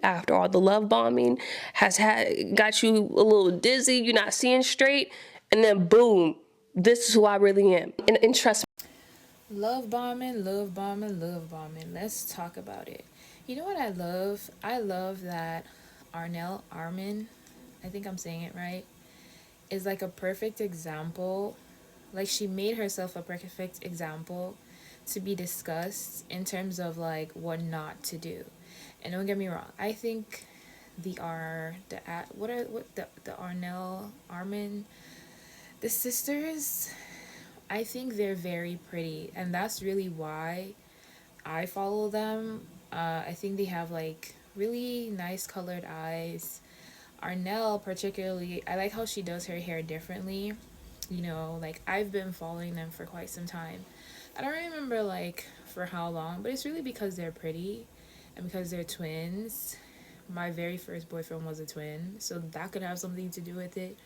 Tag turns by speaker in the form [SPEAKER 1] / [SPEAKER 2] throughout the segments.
[SPEAKER 1] after all the love bombing got you a little dizzy, you're not seeing straight, and then boom, this is who I really am. And trust me.
[SPEAKER 2] Love bombing, love bombing, love bombing. Let's talk about it. You know what I love? I love that ARMON, I think I'm saying it right, is like a perfect example. Like, she made herself a perfect example to be discussed in terms of like what not to do. And don't get me wrong, I think the ARMON, the sisters, I think they're very pretty, and that's really why I follow them. I think they have like really nice colored eyes. ARNELL, particularly, I like how she does her hair differently. You know, like, I've been following them for quite some time. I don't remember like for how long, but it's really because they're pretty and because they're twins. My very first boyfriend was a twin, so that could have something to do with it.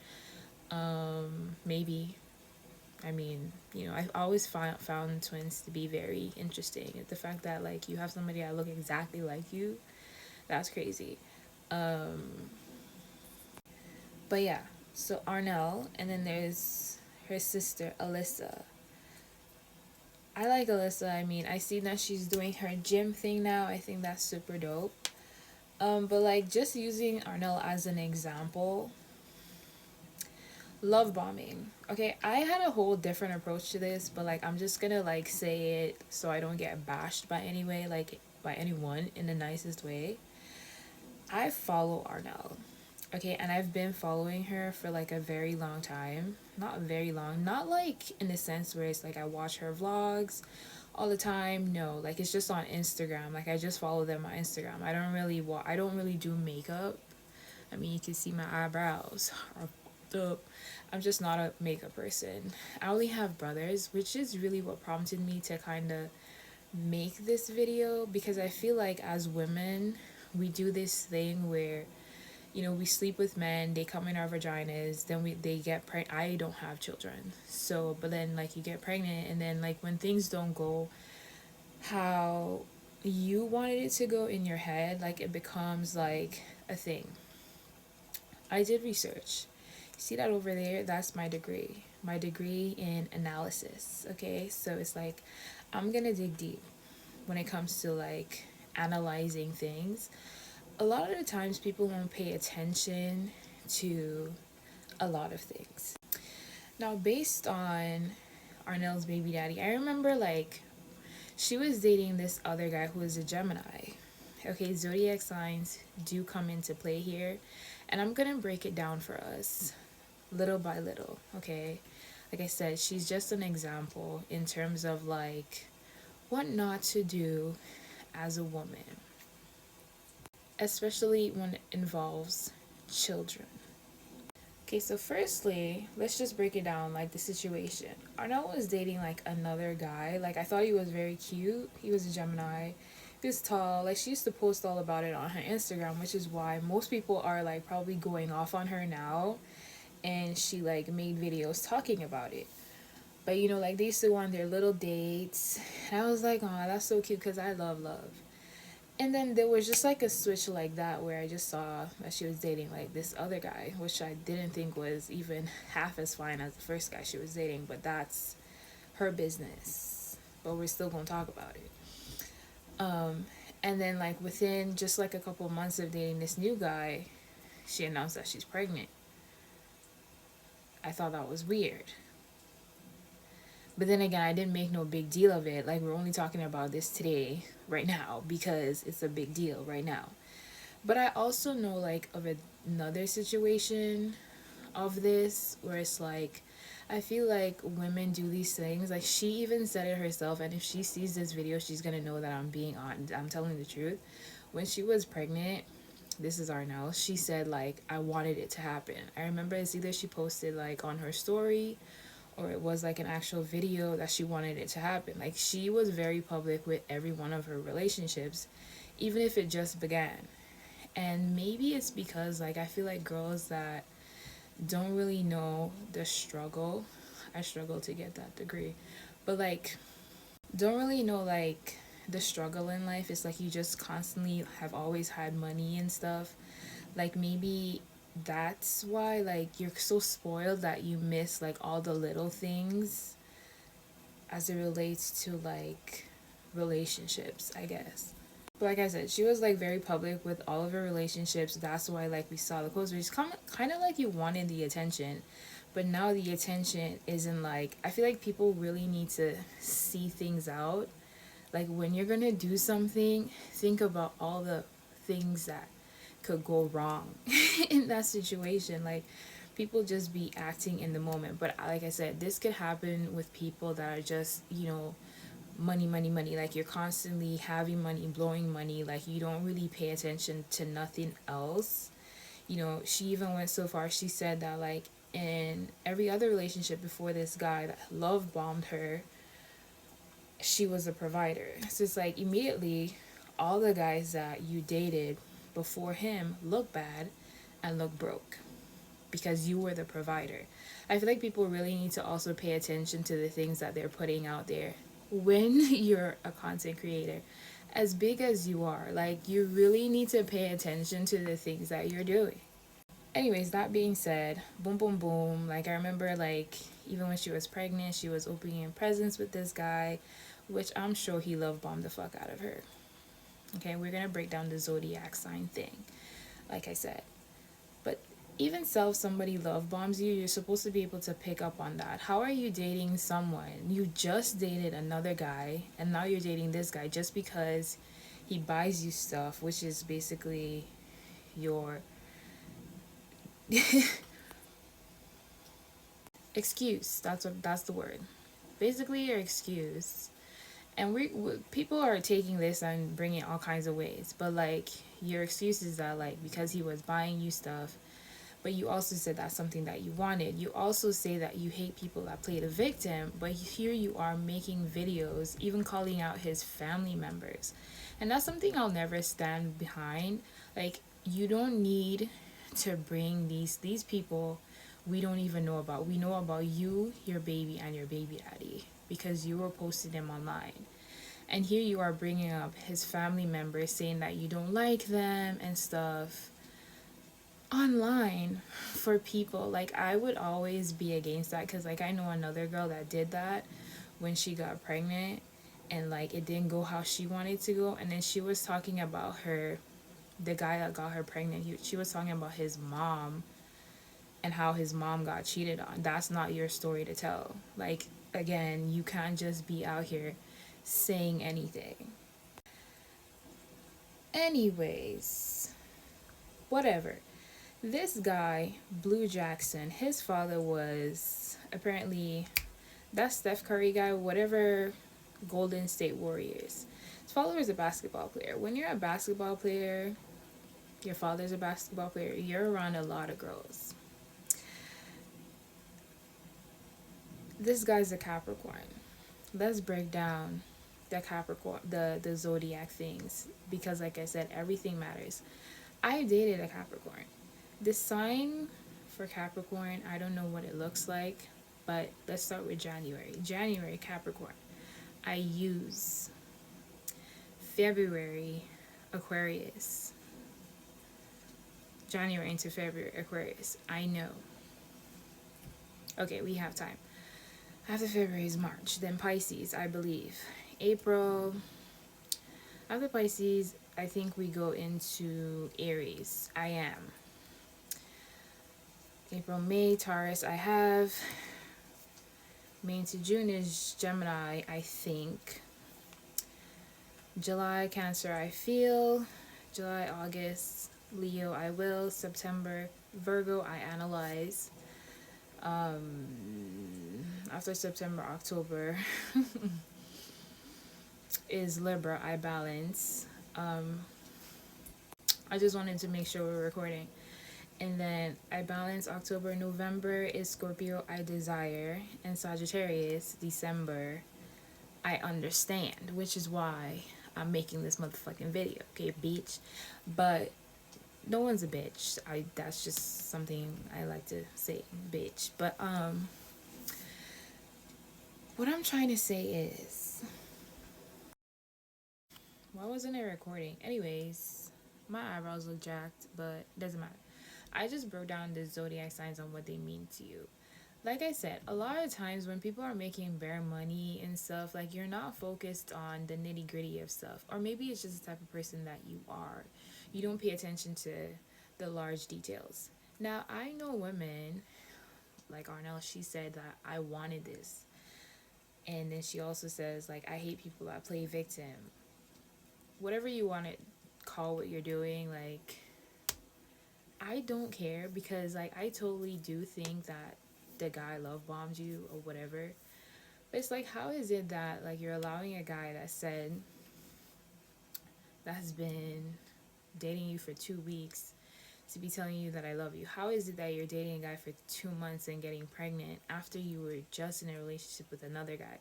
[SPEAKER 2] Maybe. I mean, you know, I've always found twins to be very interesting. The fact that like you have somebody that look exactly like you, that's crazy. But yeah, so ARNELL, and then there's her sister Alyssa. I like Alyssa. I mean, I see that she's doing her gym thing now. I think that's super dope. But like, just using ARNELL as an example, love bombing. Okay, I had a whole different approach to this, but like, I'm just gonna like say it so I don't get bashed by by anyone in the nicest way. I follow ARNELL. Okay, and I've been following her for like a very long time. Not very long, not like in the sense where it's like I watch her vlogs all the time. No, like, it's just on Instagram. Like, I just follow them on Instagram. I don't really do makeup. I mean, you can see my eyebrows are fucked up. I'm just not a makeup person. I only have brothers, which is really what prompted me to kind of make this video, because I feel like as women, we do this thing where, you know, we sleep with men, they come in our vaginas, then they get pregnant. I don't have children, so, but then like you get pregnant, and then like when things don't go how you wanted it to go in your head, like it becomes like a thing. I did research. See that over there? That's my degree. My degree in analysis. Okay, so it's like I'm gonna dig deep when it comes to like analyzing things. A lot of the times people won't pay attention to a lot of things. Now, based on ARNELL's baby daddy, I remember like she was dating this other guy who was a Gemini. Okay, zodiac signs do come into play here, and I'm gonna break it down for us little by little, okay? Like I said, she's just an example in terms of like what not to do as a woman, especially when it involves children. Okay, so firstly, let's just break it down like the situation. ARNELL was dating like another guy. Like, I thought he was very cute. He was a Gemini. He was tall. Like, she used to post all about it on her Instagram, which is why most people are like probably going off on her now. And she like made videos talking about it. But you know, like, they used to go on their little dates. And I was like, oh, that's so cute, because I love love. And then there was just like a switch like that where I just saw that she was dating like this other guy, which I didn't think was even half as fine as the first guy she was dating, but that's her business. But we're still gonna talk about it. And then like within just like a couple months of dating this new guy, she announced that she's pregnant. I thought that was weird. But then again, I didn't make no big deal of it. Like, we're only talking about this today, right now, because it's a big deal right now. But I also know like of another situation of this where it's like, I feel like women do these things. Like, she even said it herself, and if she sees this video, she's gonna know that I'm telling the truth. When she was pregnant, this is ARNELL, she said like, I wanted it to happen. I remember it's either she posted like on her story, or it was like an actual video that she wanted it to happen. Like, she was very public with every one of her relationships, even if it just began. And maybe it's because like I feel like girls that don't really know the struggle, I struggle to get that degree, but like don't really know like the struggle in life. It's like you just constantly have always had money and stuff. Like maybe that's why like you're so spoiled that you miss like all the little things as it relates to like relationships, I guess. But like I said, she was like very public with all of her relationships. That's why like we saw the post, which is kind of like you wanted the attention, but now the attention isn't like. I feel like people really need to see things out. Like when you're gonna do something, think about all the things that could go wrong in that situation. Like people just be acting in the moment. But like I said, this could happen with people that are just, you know, money, money, money. Like you're constantly having money, blowing money. Like you don't really pay attention to nothing else. You know, she even went so far, she said that like in every other relationship before this guy that love bombed her, she was a provider. So it's like immediately all the guys that you dated before him look bad and look broke because you were the provider. I feel like people really need to also pay attention to the things that they're putting out there when you're a content creator. As big as you are, like you really need to pay attention to the things that you're doing. Anyways, that being said, boom, boom, boom. Like, I remember, like, even when she was pregnant, she was opening presents with this guy, which I'm sure he love bombed the fuck out of her. Okay, we're gonna break down the zodiac sign thing, like I said. But even if somebody love bombs you, you're supposed to be able to pick up on that. How are you dating someone? You just dated another guy, and now you're dating this guy just because he buys you stuff, which is basically your excuse. That's the word. Basically, your excuse. And people are taking this and bringing it all kinds of ways. But like your excuse is that like because he was buying you stuff, but you also said that's something that you wanted. You also say that you hate people that play the victim, but here you are making videos, even calling out his family members. And that's something I'll never stand behind. Like you don't need to bring these people we don't even know about. We know about you, your baby, and your baby daddy because you were posting them online. And here you are bringing up his family members saying that you don't like them and stuff online for people. Like I would always be against that because like I know another girl that did that when she got pregnant and like it didn't go how she wanted to go, and then she was talking about the guy that got her pregnant. She was talking about his mom and how his mom got cheated on. That's not your story to tell. Like again, you can't just be out here saying anything. Anyways, whatever. This guy, Blue Jackson, his father was apparently that Steph Curry guy, whatever Golden State Warriors. His father was a basketball player. When you're a basketball player, your father's a basketball player, you're around a lot of girls. This guy's a Capricorn. Let's break down the Capricorn, the zodiac things, because like I said, everything matters. I dated a Capricorn. The sign for Capricorn, I don't know what it looks like, but let's start with January. January, Capricorn. I use February, Aquarius. January into February, Aquarius. I know. Okay, we have time. After February is March, then Pisces, I believe. April. After Pisces, I think we go into Aries. I am. April, May, Taurus, I have. May to June is Gemini, I think. July, Cancer, I feel. July, August, Leo, I will. September, Virgo, I analyze. After September, October is Libra, I balance. I just wanted to make sure we're recording. And then I balance October, November is Scorpio, I desire. And Sagittarius, December, I understand. Which is why I'm making this motherfucking video. Okay, bitch. But no one's a bitch. That's just something I like to say, bitch. But what I'm trying to say is Why wasn't it recording? Anyways, my eyebrows look jacked, but it doesn't matter. I just broke down the zodiac signs on what they mean to you. Like I said, a lot of times when people are making bare money and stuff, like you're not focused on the nitty gritty of stuff. Or maybe it's just the type of person that you are. You don't pay attention to the large details. Now, I know women, like ARNELL, she said that I wanted this. And then she also says, like, I hate people that play victim. Whatever you want to call what you're doing, like, I don't care because, like, I totally do think that the guy love bombed you or whatever. But it's like, how is it that, like, you're allowing a guy that said, that has been dating you for 2 weeks to be telling you that I love you? How is it that you're dating a guy for 2 months and getting pregnant after you were just in a relationship with another guy?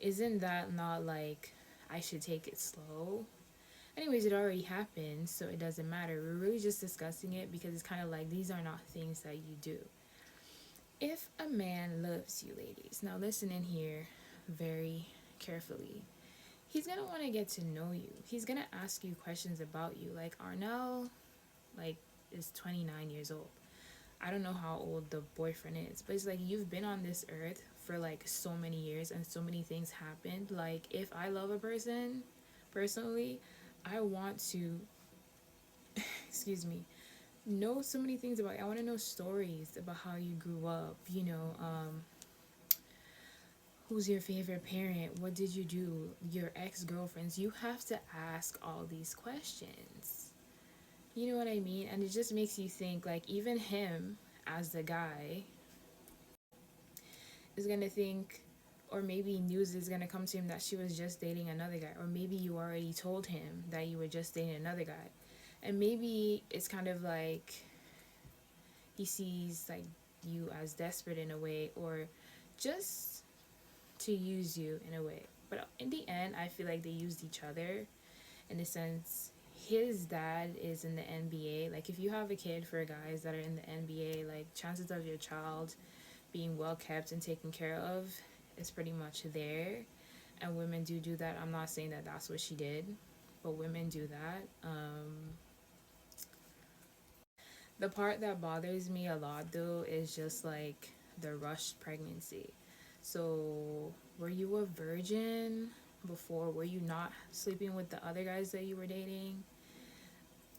[SPEAKER 2] Isn't that not like I should take it slow? Anyways, it already happened, so it doesn't matter. We're really just discussing it because it's kind of like these are not things that you do. If a man loves you, ladies, now listen in here very carefully. He's gonna want to get to know you. He's gonna ask you questions about you. Like ARNELL, like, is 29 years old. I don't know how old the boyfriend is, but it's like you've been on this earth for like so many years and so many things happened. Like, if I love a person personally, I want to excuse me, know so many things about you. I want to know stories about how you grew up, who's your favorite parent, what did you do, your ex-girlfriends. You have to ask all these questions. You know what I mean? And it just makes you think, like, even him as the guy is gonna think, or maybe news is gonna come to him that she was just dating another guy, or maybe you already told him that you were just dating another guy. And maybe it's kind of like he sees like you as desperate in a way, or just to use you in a way. But in the end, I feel like they used each other in a sense. His dad is in the NBA. Like, if you have a kid, for guys that are in the NBA, like, chances of your child being well kept and taken care of is pretty much there. And women do that. I'm not saying that that's what she did, but women do that. The part that bothers me a lot though is just like the rushed pregnancy. So, were you a virgin before? Were you not sleeping with the other guys that you were dating?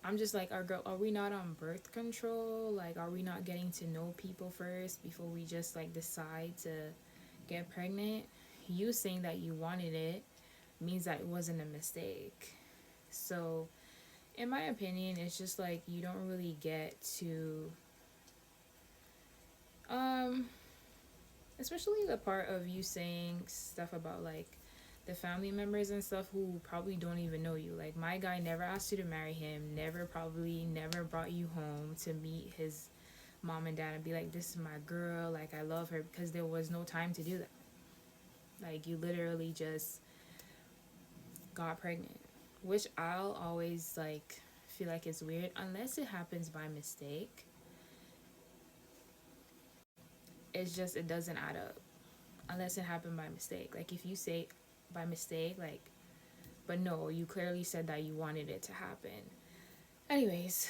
[SPEAKER 2] I'm just like, are we not on birth control? Like, are we not getting to know people first before we just like decide to get pregnant? You saying that you wanted it means that it wasn't a mistake. So, in my opinion, it's just like you don't really get to um especially the part of you saying stuff about like the family members and stuff who probably don't even know you. Like, my guy never asked you to marry him, never brought you home to meet his mom and dad and be like, this is my girl, like, I love her, because there was no time to do that. Like, you literally just got pregnant, which I'll always like feel like it's weird unless it happens by mistake. It's just, it doesn't add up unless it happened by mistake. Like, if you say by mistake, like, but no, you clearly said that you wanted it to happen. Anyways,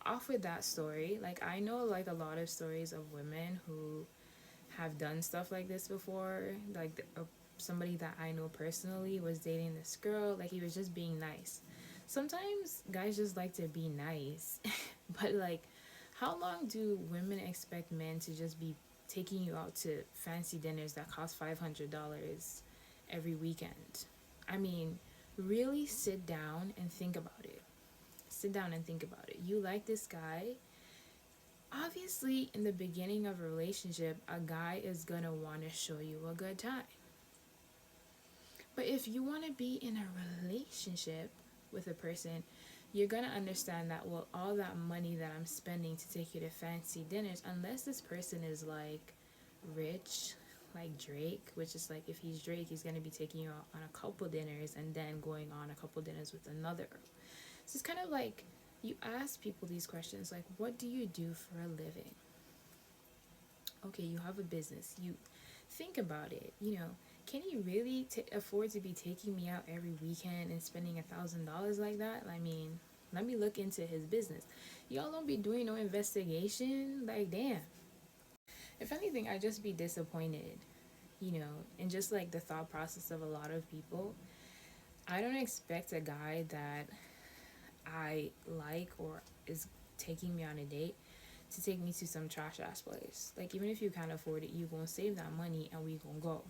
[SPEAKER 2] off with that story, like, I know like a lot of stories of women who have done stuff like this before. Like, somebody that I know personally was dating this girl, like, he was just being nice. Sometimes guys just like to be nice but like, how long do women expect men to just be taking you out to fancy dinners that cost $500 every weekend? I mean, really sit down and think about it. Sit down and think about it. You like this guy. Obviously, in the beginning of a relationship, a guy is gonna want to show you a good time. But if you want to be in a relationship with a person, you're gonna understand that, well, all that money that I'm spending to take you to fancy dinners, unless this person is like rich, like Drake, which is like, if he's Drake, he's gonna be taking you out on a couple dinners and then going on a couple dinners with another girl. So it's kind of like, you ask people these questions like, what do you do for a living? Okay, you have a business. You think about it. can you really afford to be taking me out every weekend and spending $1,000 like that? I mean, let me look into his business. Y'all don't be doing no investigation. Like, damn. If anything, I'd just be disappointed, and just like the thought process of a lot of people. I don't expect a guy that I like or is taking me on a date to take me to some trash ass place. Like, even if you can't afford it, you gonna save that money and we gonna go.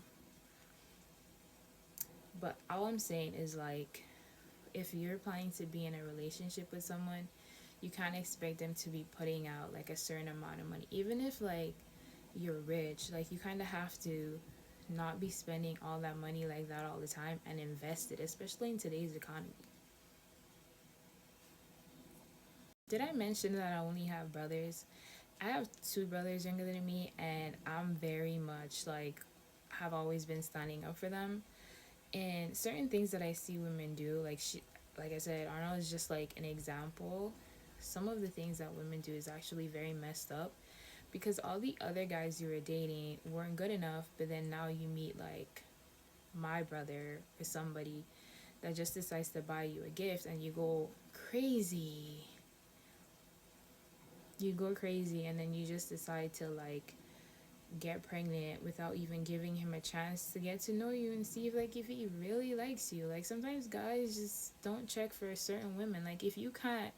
[SPEAKER 2] But all I'm saying is, like, if you're planning to be in a relationship with someone, you can't expect them to be putting out like a certain amount of money. Even if like you're rich, like you kind of have to not be spending all that money like that all the time and invest it, especially in today's economy. Did I mention that I only have brothers? I have two brothers younger than me, and I'm very much like, have always been standing up for them. And certain things that I see women do, like I said, Arnold is just like an example. Some of the things that women do is actually very messed up, because all the other guys you were dating weren't good enough, but then now you meet like my brother or somebody that just decides to buy you a gift and you go crazy. You go crazy, and then you just decide to like get pregnant without even giving him a chance to get to know you and see if he really likes you. Like, sometimes guys just don't check for certain women. Like, if you can't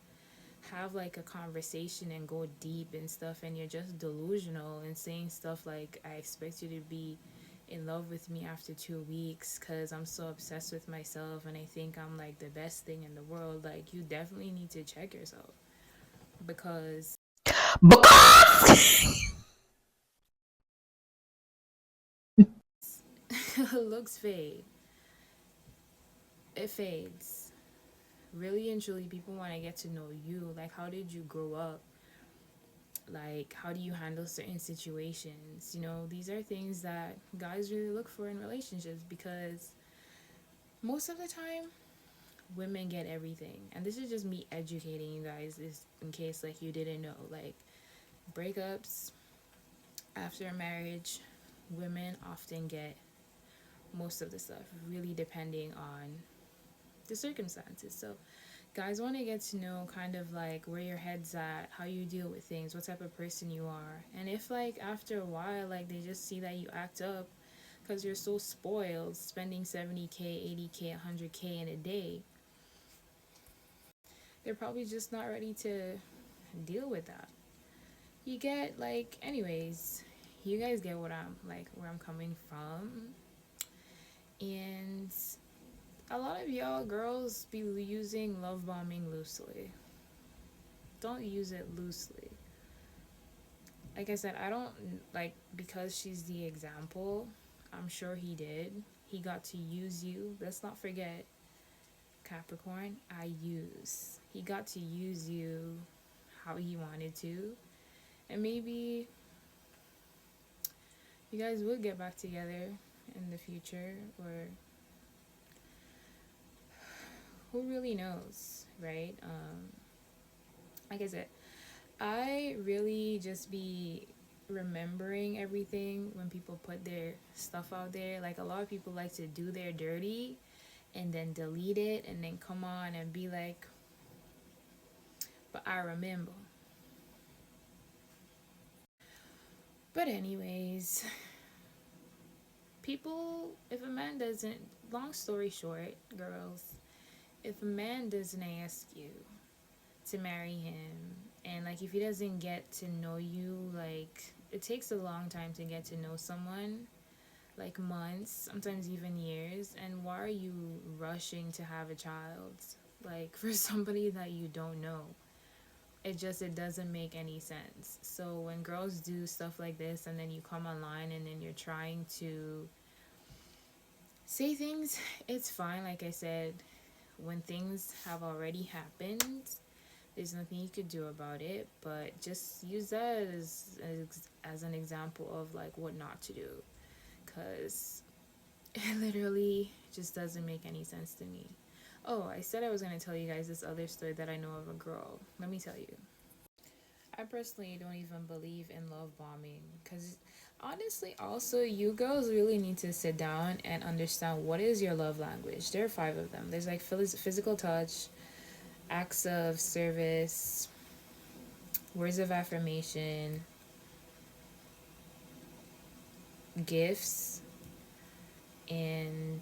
[SPEAKER 2] have like a conversation and go deep and stuff, and you're just delusional and saying stuff like, I expect you to be in love with me after 2 weeks because I'm so obsessed with myself and I think I'm like the best thing in the world, like, you definitely need to check yourself, because looks fade. It fades. Really and truly, people want to get to know you. Like, how did you grow up? Like, how do you handle certain situations? These are things that guys really look for in relationships, because most of the time women get everything. And this is just me educating you guys, is in case like you didn't know. Like, breakups after a marriage, women often get most of the stuff, really depending on the circumstances. So guys want to get to know kind of like where your head's at, how you deal with things, what type of person you are. And if like after a while, like, they just see that you act up because you're so spoiled, spending 70K, 80K, 100K in a day, they're probably just not ready to deal with that. You get like, anyways, you guys get what I'm like, where I'm coming from. And a lot of y'all girls be using love bombing loosely. Don't use it loosely. Like I said, I don't like, because she's the example. I'm sure he did. He got to use you. Let's not forget, Capricorn, I use. He got to use you how he wanted to. And maybe you guys would get back together in the future, or who really knows, right? Like I said, I really just be remembering everything when people put their stuff out there. Like, a lot of people like to do their dirty and then delete it and then come on and be like, but I remember. But anyways, people, if a man doesn't, long story short, girls, if a man doesn't ask you to marry him, and like if he doesn't get to know you, like, it takes a long time to get to know someone, like months, sometimes even years. And why are you rushing to have a child, like, for somebody that you don't know? It doesn't make any sense. So when girls do stuff like this, and then you come online and then you're trying to say things, it's fine. Like I said, when things have already happened, there's nothing you could do about it, but just use that as an example of like what not to do, because it literally just doesn't make any sense to me. Oh, I said I was going to tell you guys this other story that I know of a girl. Let me tell you. I personally don't even believe in love bombing because honestly, also, you girls really need to sit down and understand what is your love language. There are five of them. There's like physical touch, acts of service, words of affirmation, gifts, and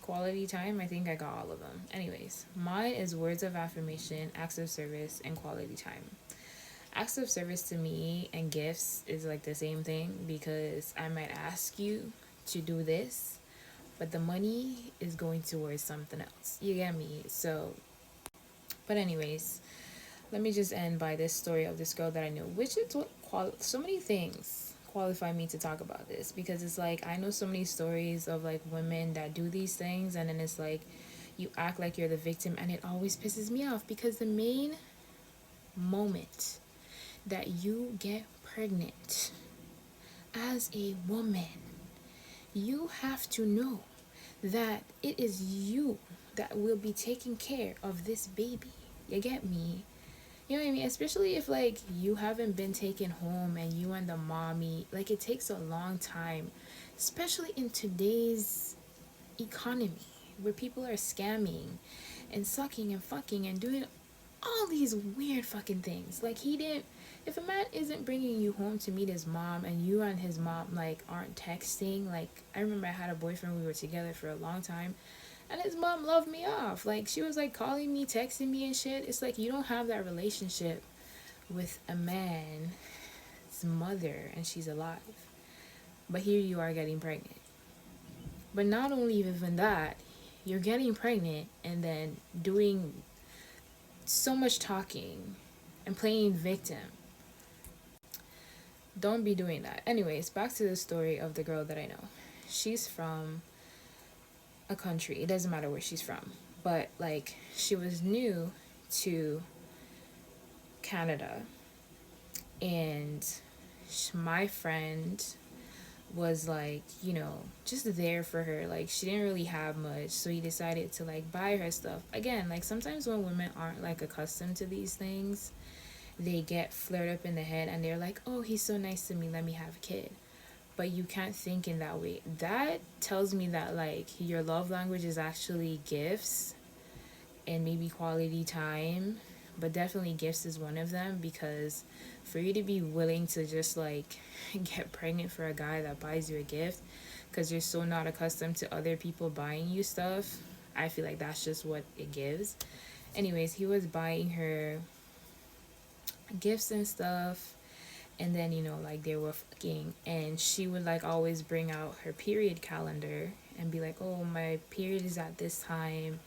[SPEAKER 2] quality time. I think I got all of them. Anyways, mine is words of affirmation, acts of service, and quality time. Acts of service to me and gifts is like the same thing because I might ask you to do this, but the money is going towards something else. You get me? So, but anyways, let me just end by this story of this girl that I know, which is what so many things qualify me to talk about this because it's like I know so many stories of like women that do these things, and then it's like you act like you're the victim, and it always pisses me off because the main moment that you get pregnant as a woman, you have to know that it is you that will be taking care of this baby. You get me? You know what I mean? Especially if like you haven't been taken home and you and the mommy, like it takes a long time, especially in today's economy where people are scamming and sucking and fucking and doing all these weird fucking things. Like he didn't, if a man isn't bringing you home to meet his mom and you and his mom like aren't texting, like I remember I had a boyfriend, we were together for a long time, and his mom loved me off. Like she was like calling me, texting me and shit. It's like you don't have that relationship with a man's mother and she's alive. But here you are getting pregnant. But not only even that, you're getting pregnant and then doing so much talking and playing victim. Don't be doing that. Anyways, back to the story of the girl that I know. She's from a country. It doesn't matter where she's from. But like she was new to Canada, and my friend was like, you know, just there for her. Like she didn't really have much, so he decided to like buy her stuff. Again, like sometimes when women aren't like accustomed to these things, they get flared up in the head and they're like, oh, he's so nice to me, let me have a kid. But you can't think in that way. That tells me that like your love language is actually gifts and maybe quality time, but definitely gifts is one of them, because for you to be willing to just like get pregnant for a guy that buys you a gift because you're so not accustomed to other people buying you stuff, I feel like that's just what it gives. Anyways, he was buying her gifts and stuff, and then you know like they were fucking, and she would like always bring out her period calendar and be like, oh, my period is at this time,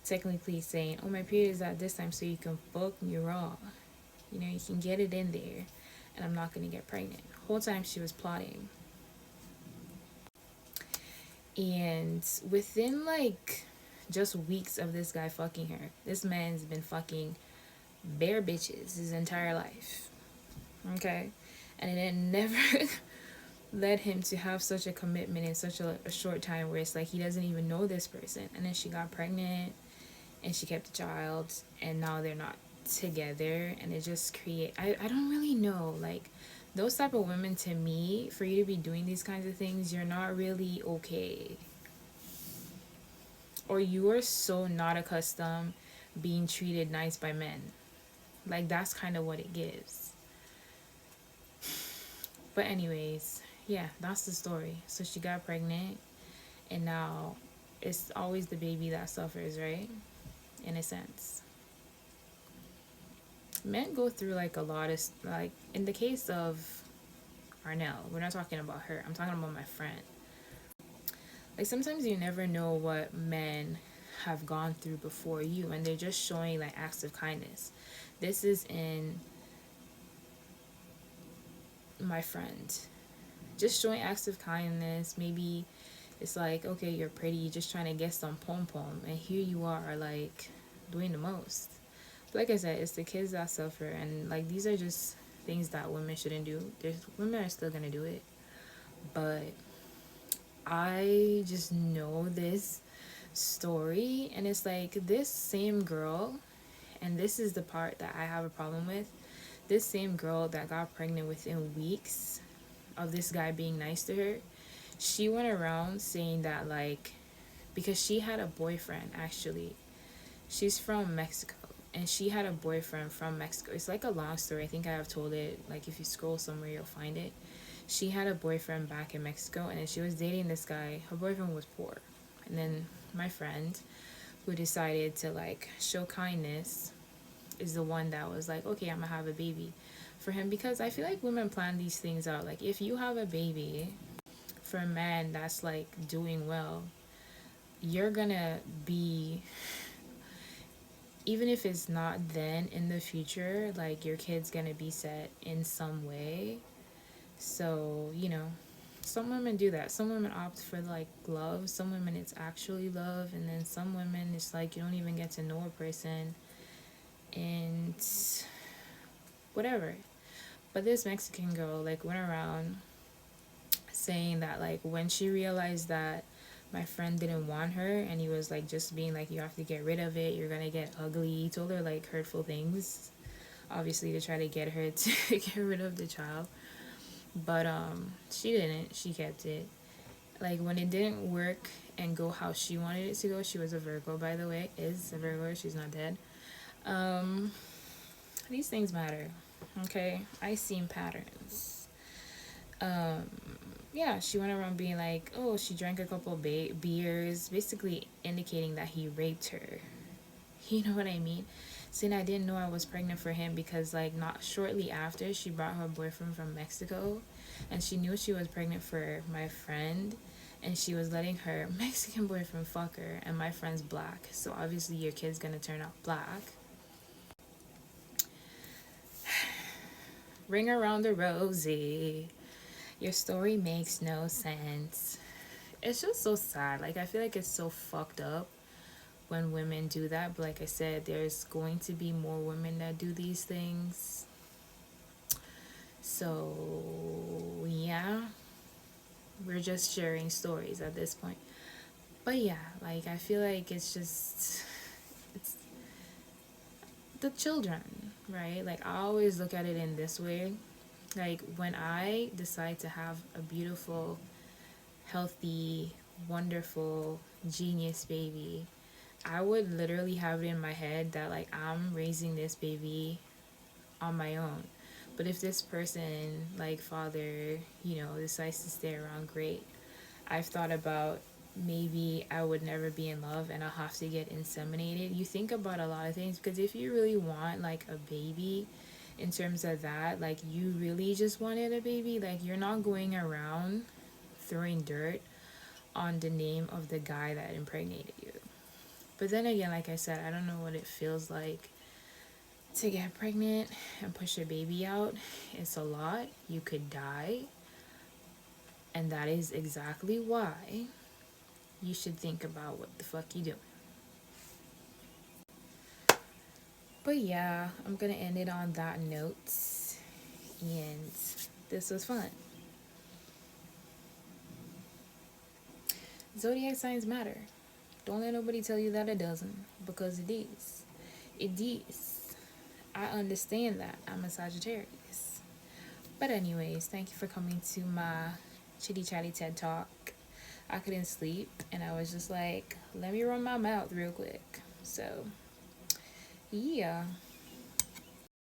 [SPEAKER 2] technically saying, oh, my period is at this time, so you can fuck me raw, you know, you can get it in there and I'm not gonna get pregnant. Whole time she was plotting. And within like just weeks of this guy fucking her, this man's been fucking bare bitches his entire life. Okay? And it never led him to have such a commitment in such a short time where it's like he doesn't even know this person. And then she got pregnant and she kept the child, and now they're not together, and it just I don't really know, like those type of women, to me, for you to be doing these kinds of things, you're not really okay, or you are so not accustomed being treated nice by men. Like that's kind of what it gives. But anyways, yeah, that's the story. So she got pregnant, and now it's always the baby that suffers, right? In a sense, men go through like a lot of, like in the case of ARNELL, we're not talking about her, I'm talking about my friend. Like sometimes you never know what men have gone through before you, and they're just showing like acts of kindness. This is in my friend, just showing acts of kindness. Maybe it's like, okay, you're pretty, you're just trying to get some pom pom, and here you are like doing the most. But like I said, it's the kids that suffer, and like these are just things that women shouldn't do. There's women are still gonna do it, but I just know this story, and it's like this same girl, and this is the part that I have a problem with. this same girl that got pregnant within weeks of this guy being nice to her, she went around saying that, like, because she had a boyfriend, actually. She's from Mexico, and she had a boyfriend from Mexico. It's like a long story. I think I have told it. Like, if you scroll somewhere, you'll find it. She had a boyfriend back in Mexico, and then she was dating this guy. Her boyfriend was poor. And then my friend, who decided to, like, show kindness, is the one that was like, okay, I'm gonna have a baby for him. Because I feel like women plan these things out. Like, if you have a baby for a man that's, like, doing well, you're gonna be, even if it's not then, in the future, like, your kid's gonna be set in some way. So, you know, some women do that. Some women opt for, like, love. Some women it's actually love. And then some women it's like you don't even get to know a person and whatever. But this Mexican girl, like, went around saying that, like, when she realized that my friend didn't want her, and he was, like, just being like, you have to get rid of it, you're gonna get ugly. He told her, like, hurtful things, obviously, to try to get her to get rid of the child. But she didn't. She kept it. Like, when it didn't work and go how she wanted it to go, she was a Virgo, by the way, is a Virgo, she's not dead. These things matter, okay? I seen patterns. Yeah, she went around being like, oh, she drank a couple beers, basically indicating that he raped her. You know what I mean? Saying I didn't know I was pregnant for him because, like, not shortly after, she brought her boyfriend from Mexico, and she knew she was pregnant for my friend, and she was letting her Mexican boyfriend fuck her, and my friend's black, so obviously your kid's gonna turn out black. Ring around the rosy. Your story makes no sense. It's just so sad. Like, I feel like it's so fucked up when women do that. But like I said, there's going to be more women that do these things. So, yeah. We're just sharing stories at this point. But yeah, like, I feel like it's just, it's the children, right? Like, I always look at it in this way. Like, when I decide to have a beautiful, healthy, wonderful, genius baby, I would literally have it in my head that, like, I'm raising this baby on my own. But if this person, like, father, you know, decides to stay around, great. I've thought about maybe I would never be in love and I'll have to get inseminated. You think about a lot of things, because if you really want, like, a baby, in terms of that, like, you really just wanted a baby, like, you're not going around throwing dirt on the name of the guy that impregnated you. But then again, like I said, I don't know what it feels like to get pregnant and push a baby out. It's a lot. You could die. And that is exactly why you should think about what the fuck you do. But yeah, I'm gonna end it on that note. And this was fun. Zodiac signs matter. Don't let nobody tell you that it doesn't, because it is. It is. I understand that. I'm a Sagittarius. But anyways, thank you for coming to my chitty chatty TED Talk. I couldn't sleep, and I was just like, let me run my mouth real quick. So, yeah.